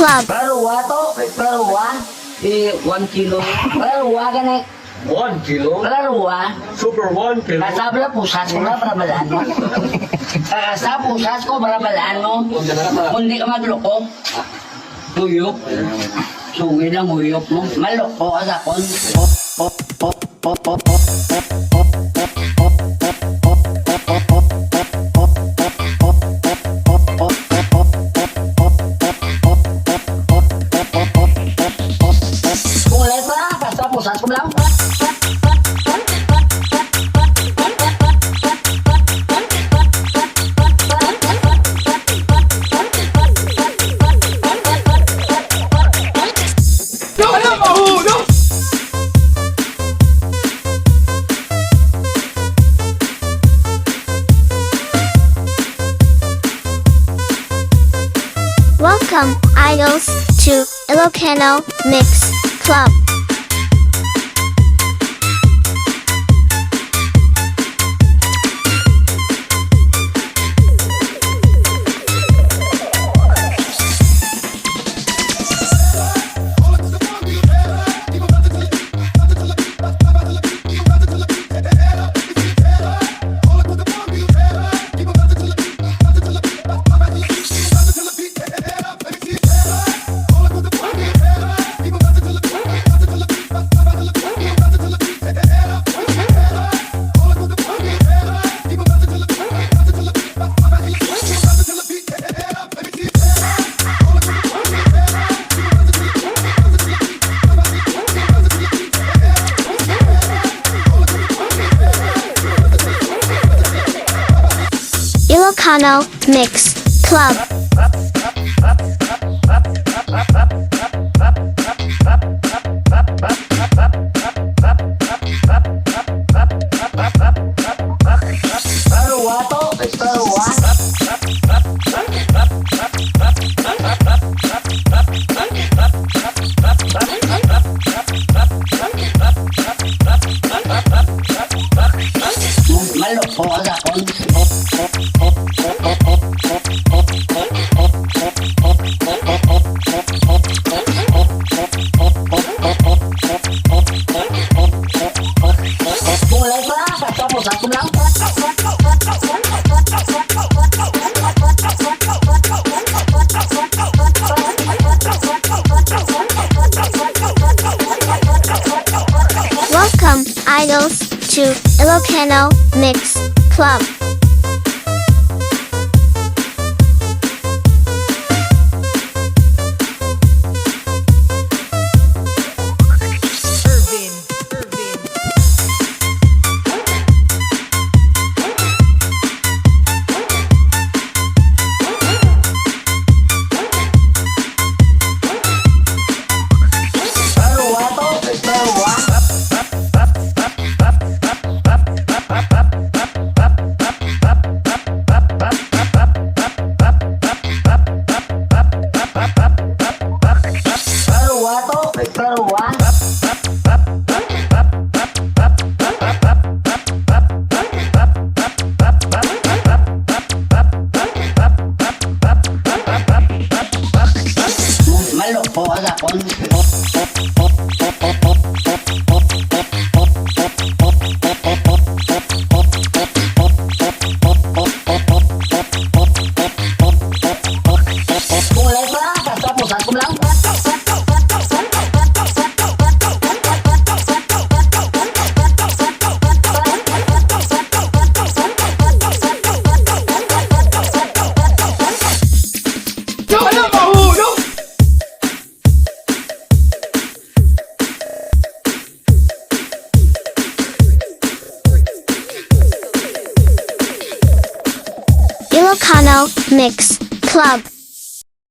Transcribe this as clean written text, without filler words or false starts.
Club. Perawa to, perawa. 1 kilo. Perawa ka na. 1 kilo? Perawa. Super 1 kilo? Kasabla pusas ko na para balaan mo. Sa pusas ko para balaan mo. Kundi ka magloko. Tuyok. Sungi lang uyok mo. Maloko ka sa kon. Kulay pa, basta pusas ko lang. Welcome, idols, to Ilocano Mix Club. Ilocano Mix Club. Perawa to, perawa. Maloko ka sa kon. Kulay pa, basta pusas ko lang. Welcome, idols, to Ilocano Mix Club. Perawa to, perawa. Perawa to, perawa. Maloko ka sa kon. Kulay pa, basta pusas ko lang. Ilocano Mix Club.